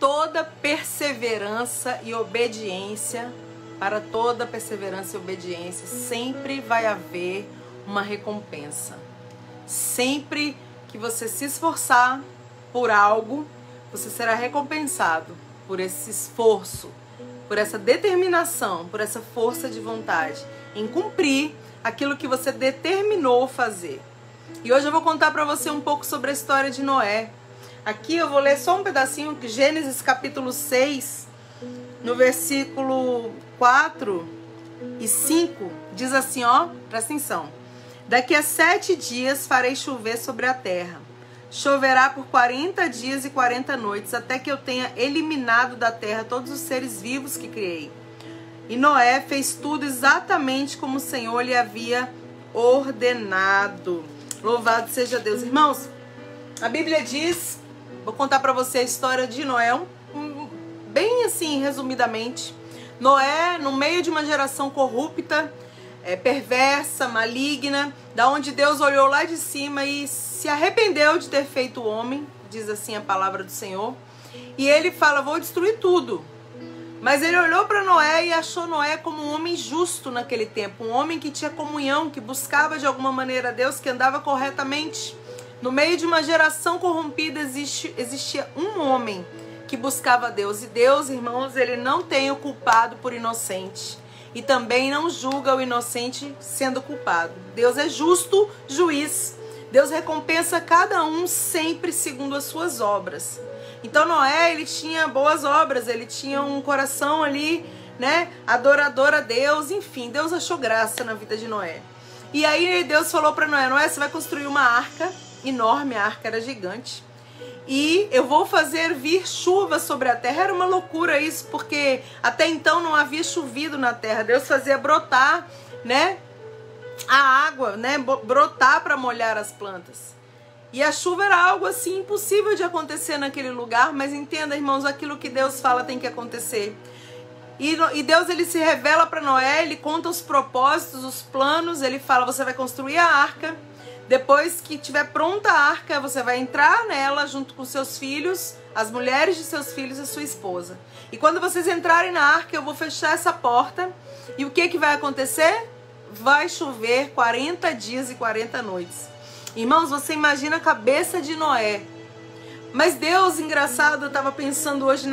toda perseverança e obediência, sempre vai haver uma recompensa. Sempre que você se esforçar por algo, você será recompensado por esse esforço, por essa determinação, por essa força de vontade em cumprir aquilo que você determinou fazer. E hoje eu vou contar para você um pouco sobre a história de Noé. Aqui eu vou ler só um pedacinho, Gênesis capítulo 6, no versículo 4 e 5, diz assim, ó, presta atenção. Daqui a 7 dias farei chover sobre a terra. Choverá por 40 dias e 40 noites, até que eu tenha eliminado da terra todos os seres vivos que criei. E Noé fez tudo exatamente como o Senhor lhe havia ordenado. Louvado seja Deus. Irmãos, a Bíblia diz, vou contar para você a história de Noé, bem assim, resumidamente. Noé, no meio de uma geração corrupta, perversa, maligna, da onde Deus olhou lá de cima e se arrependeu de ter feito o homem, diz assim a palavra do Senhor, e ele fala, vou destruir tudo. Mas ele olhou para Noé e achou Noé como um homem justo naquele tempo, um homem que tinha comunhão, que buscava de alguma maneira Deus, que andava corretamente. No meio de uma geração corrompida existia um homem que buscava Deus, e Deus, irmãos, ele não tem o culpado por inocente. E também não julga o inocente sendo culpado. Deus é justo juiz. Deus recompensa cada um sempre segundo as suas obras. Então Noé, ele tinha boas obras, ele tinha um coração ali, né, adorador a Deus, enfim, Deus achou graça na vida de Noé. E aí Deus falou para Noé, Noé, você vai construir uma arca enorme, a arca era gigante. E eu vou fazer vir chuva sobre a terra. Era uma loucura isso, porque até então não havia chovido na terra. Deus fazia brotar, né, a água, né, brotar para molhar as plantas. E a chuva era algo assim impossível de acontecer naquele lugar, mas entenda, irmãos, aquilo que Deus fala tem que acontecer. E Deus, ele se revela para Noé, ele conta os propósitos, os planos, ele fala, você vai construir a arca. Depois que estiver pronta a arca, você vai entrar nela junto com seus filhos, as mulheres de seus filhos e a sua esposa. E quando vocês entrarem na arca, eu vou fechar essa porta. E o que vai acontecer? Vai chover 40 dias e 40 noites. Irmãos, você imagina a cabeça de Noé. Mas Deus, engraçado, eu estava pensando hoje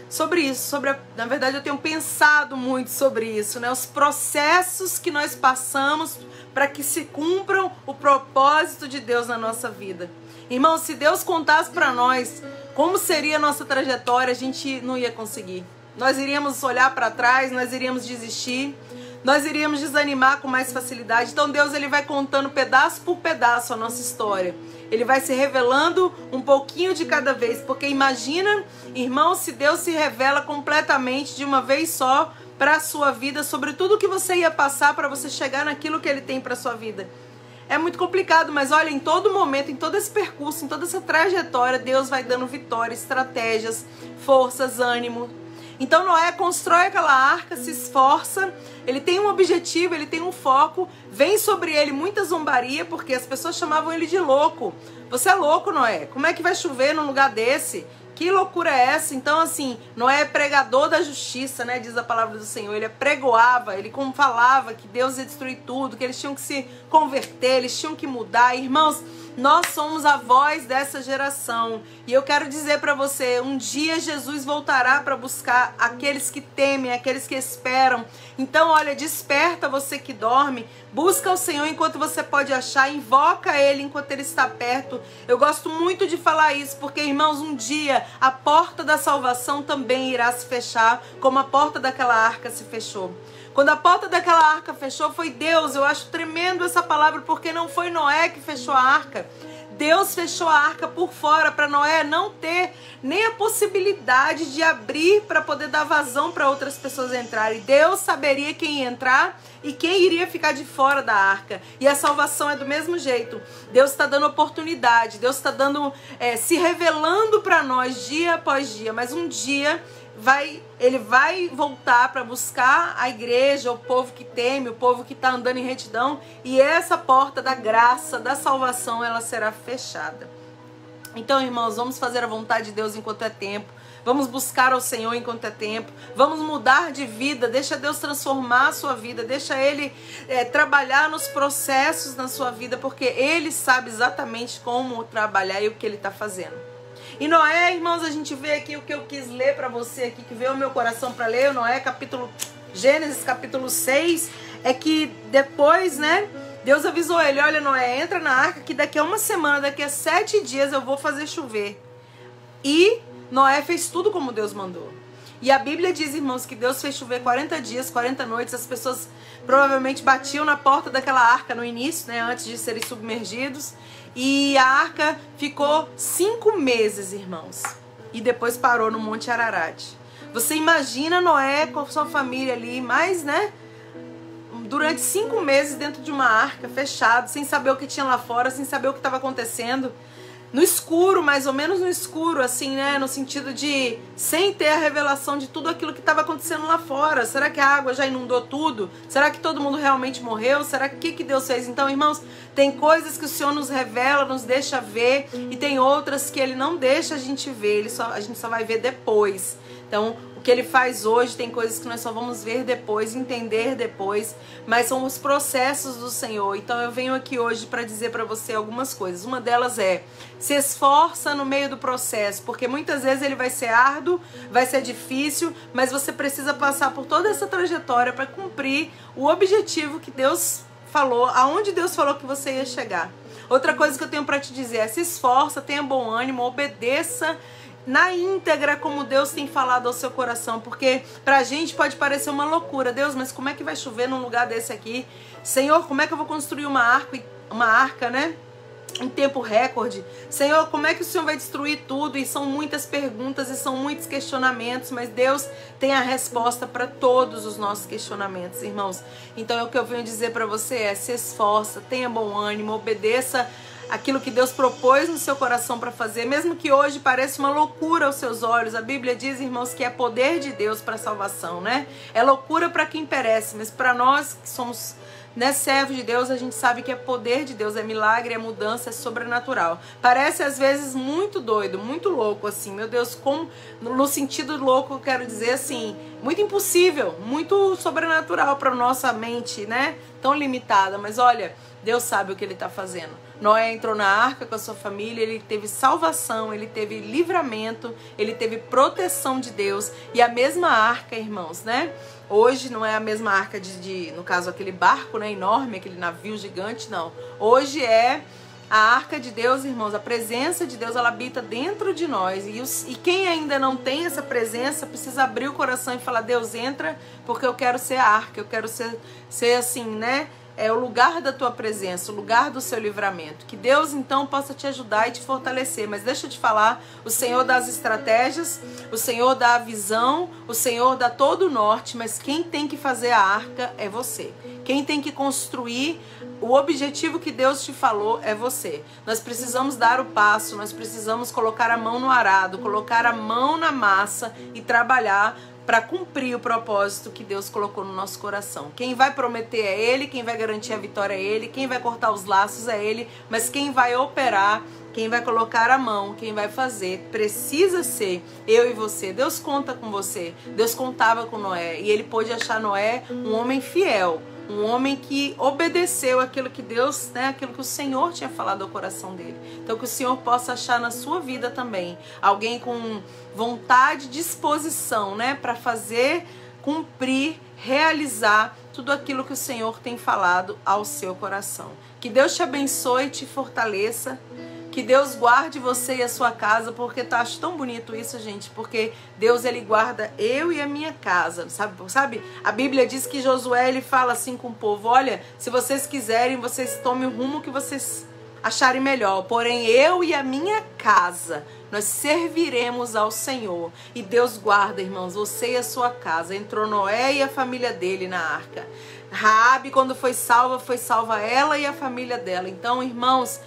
sobre isso. Na verdade, eu tenho pensado muito sobre isso, né? Os processos que nós passamos para que se cumpram o propósito de Deus na nossa vida. Irmãos, se Deus contasse para nós como seria a nossa trajetória, a gente não ia conseguir. Nós iríamos olhar para trás, nós iríamos desistir, nós iríamos desanimar com mais facilidade. Então Deus, ele vai contando pedaço por pedaço a nossa história. Ele vai se revelando um pouquinho de cada vez. Porque imagina, irmão, se Deus se revela completamente de uma vez só para a sua vida, sobre tudo que você ia passar para você chegar naquilo que ele tem para a sua vida. É muito complicado, mas olha, em todo momento, em todo esse percurso, em toda essa trajetória, Deus vai dando vitória, estratégias, forças, ânimo. Então Noé constrói aquela arca, se esforça, ele tem um objetivo, ele tem um foco, vem sobre ele muita zombaria, porque as pessoas chamavam ele de louco. Você é louco, Noé, como é que vai chover num lugar desse? Que loucura é essa? Então, assim, Noé é pregador da justiça, né? Diz a palavra do Senhor. Ele pregoava, ele como falava que Deus ia destruir tudo, que eles tinham que se converter, eles tinham que mudar. Irmãos, nós somos a voz dessa geração. E eu quero dizer para você, um dia Jesus voltará para buscar aqueles que temem, aqueles que esperam. Então, olha, desperta você que dorme, busca o Senhor enquanto você pode achar, invoca Ele enquanto Ele está perto. Eu gosto muito de falar isso, porque, irmãos, um dia a porta da salvação também irá se fechar, como a porta daquela arca se fechou. Quando a porta daquela arca fechou, foi Deus. Eu acho tremendo essa palavra, porque não foi Noé que fechou a arca. Deus fechou a arca por fora para Noé não ter nem a possibilidade de abrir para poder dar vazão para outras pessoas entrarem. Deus saberia quem ia entrar e quem iria ficar de fora da arca. E a salvação é do mesmo jeito. Deus está dando oportunidade, Deus está dando, se revelando para nós dia após dia. Mas um dia Ele vai voltar para buscar a igreja, o povo que teme, o povo que está andando em retidão. E essa porta da graça, da salvação, ela será fechada. Então, irmãos, vamos fazer a vontade de Deus enquanto é tempo. Vamos buscar ao Senhor enquanto é tempo. Vamos mudar de vida. Deixa Deus transformar a sua vida. Deixa Ele trabalhar nos processos na sua vida, porque Ele sabe exatamente como trabalhar e o que Ele está fazendo. E Noé, irmãos, a gente vê aqui o que eu quis ler para você aqui, que veio ao meu coração para ler. Noé, Gênesis capítulo 6, é que depois, né, Deus avisou ele: olha, Noé, entra na arca que daqui a uma semana, daqui a 7 dias eu vou fazer chover. E Noé fez tudo como Deus mandou. E a Bíblia diz, irmãos, que Deus fez chover 40 dias, 40 noites. As pessoas provavelmente batiam na porta daquela arca no início, né, antes de serem submergidos. E a arca ficou 5 meses, irmãos. E depois parou no Monte Ararat. Você imagina Noé com a sua família ali, mas, né, durante 5 meses dentro de uma arca, fechado, sem saber o que tinha lá fora, sem saber o que estava acontecendo. No escuro, mais ou menos no escuro, assim, né? No sentido de sem ter a revelação de tudo aquilo que estava acontecendo lá fora. Será que a água já inundou tudo? Será que todo mundo realmente morreu? Será que Deus fez? Então, irmãos, tem coisas que o Senhor nos revela, nos deixa ver, e tem outras que Ele não deixa a gente ver, a gente só vai ver depois. Então, o que Ele faz hoje, tem coisas que nós só vamos ver depois, entender depois, mas são os processos do Senhor. Então eu venho aqui hoje para dizer para você algumas coisas. Uma delas é: se esforça no meio do processo, porque muitas vezes ele vai ser árduo, vai ser difícil, mas você precisa passar por toda essa trajetória para cumprir o objetivo que Deus falou, aonde Deus falou que você ia chegar. Outra coisa que eu tenho para te dizer é: se esforça, tenha bom ânimo, obedeça na íntegra como Deus tem falado ao seu coração, porque pra gente pode parecer uma loucura. Deus, mas como é que vai chover num lugar desse aqui? Senhor, como é que eu vou construir uma arca, né, em tempo recorde? Senhor, como é que o Senhor vai destruir tudo? E são muitas perguntas e são muitos questionamentos, mas Deus tem a resposta para todos os nossos questionamentos, irmãos. Então o que eu venho dizer para você é: se esforça, tenha bom ânimo, obedeça aquilo que Deus propôs no seu coração para fazer, mesmo que hoje pareça uma loucura aos seus olhos. A Bíblia diz, irmãos, que é poder de Deus para a salvação, né? É loucura para quem perece, mas para nós que somos, né, servos de Deus, a gente sabe que é poder de Deus, é milagre, é mudança, é sobrenatural. Parece às vezes muito doido, muito louco, assim, meu Deus, como, no sentido louco eu quero dizer assim, muito impossível, muito sobrenatural para nossa mente, né, tão limitada. Mas olha, Deus sabe o que Ele está fazendo. Noé entrou na arca com a sua família, ele teve salvação, ele teve livramento, ele teve proteção de Deus. E a mesma arca, irmãos, né? Hoje não é a mesma arca no caso, aquele barco, né, enorme, aquele navio gigante, não. Hoje é a arca de Deus, irmãos. A presença de Deus, ela habita dentro de nós. E quem ainda não tem essa presença precisa abrir o coração e falar: Deus, entra, porque eu quero ser a arca, eu quero ser assim, né? É o lugar da tua presença, o lugar do seu livramento. Que Deus, então, possa te ajudar e te fortalecer. Mas deixa eu te falar, o Senhor dá as estratégias, o Senhor dá a visão, o Senhor dá todo o norte, mas quem tem que fazer a arca é você. Quem tem que construir o objetivo que Deus te falou é você. Nós precisamos dar o passo, nós precisamos colocar a mão no arado, colocar a mão na massa e trabalhar para cumprir o propósito que Deus colocou no nosso coração. Quem vai prometer é Ele, quem vai garantir a vitória é Ele, quem vai cortar os laços é Ele, mas quem vai operar, quem vai colocar a mão, quem vai fazer, precisa ser eu e você. Deus conta com você. Deus contava com Noé e Ele pôde achar Noé um homem fiel, um homem que obedeceu aquilo que Deus, né, aquilo que o Senhor tinha falado ao coração dele. Então que o Senhor possa achar na sua vida também alguém com vontade, disposição, né, para fazer, cumprir, realizar tudo aquilo que o Senhor tem falado ao seu coração. Que Deus te abençoe e te fortaleça. Que Deus guarde você e a sua casa, porque eu acho tão bonito isso, gente, porque Deus, Ele guarda eu e a minha casa, sabe? A Bíblia diz que Josué, ele fala assim com o povo: olha, se vocês quiserem, vocês tomem o rumo que vocês acharem melhor, porém eu e a minha casa, nós serviremos ao Senhor. E Deus guarda, irmãos, você e a sua casa. Entrou Noé e a família dele na arca. Raabe, quando foi salva ela e a família dela. Então, irmãos,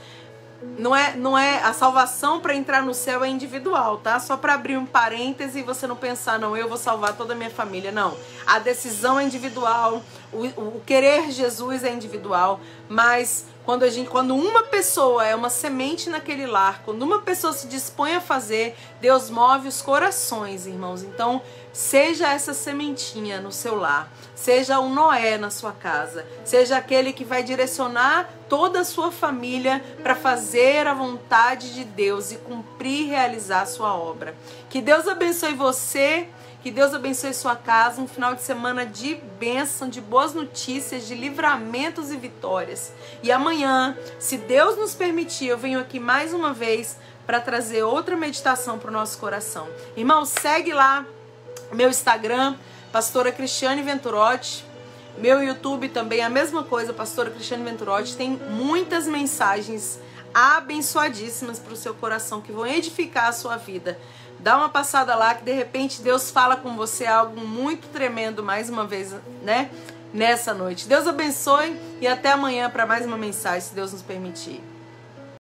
não é a salvação para entrar no céu é individual, tá? Só para abrir um parêntese e você não pensar: não, eu vou salvar toda a minha família. Não, a decisão é individual, o querer Jesus é individual, mas Quando uma pessoa é uma semente naquele lar, quando uma pessoa se dispõe a fazer, Deus move os corações, irmãos. Então, seja essa sementinha no seu lar, seja um Noé na sua casa, seja aquele que vai direcionar toda a sua família para fazer a vontade de Deus e cumprir e realizar a sua obra. Que Deus abençoe você. Que Deus abençoe sua casa, um final de semana de bênção, de boas notícias, de livramentos e vitórias. E amanhã, se Deus nos permitir, eu venho aqui mais uma vez para trazer outra meditação para o nosso coração. Irmão, segue lá meu Instagram, Pastora Cristiane Venturotti. Meu YouTube também, a mesma coisa, Pastora Cristiane Venturotti. Tem muitas mensagens abençoadíssimas para o seu coração que vão edificar a sua vida. Dá uma passada lá que de repente Deus fala com você algo muito tremendo mais uma vez, né? Nessa noite. Deus abençoe e até amanhã para mais uma mensagem, se Deus nos permitir.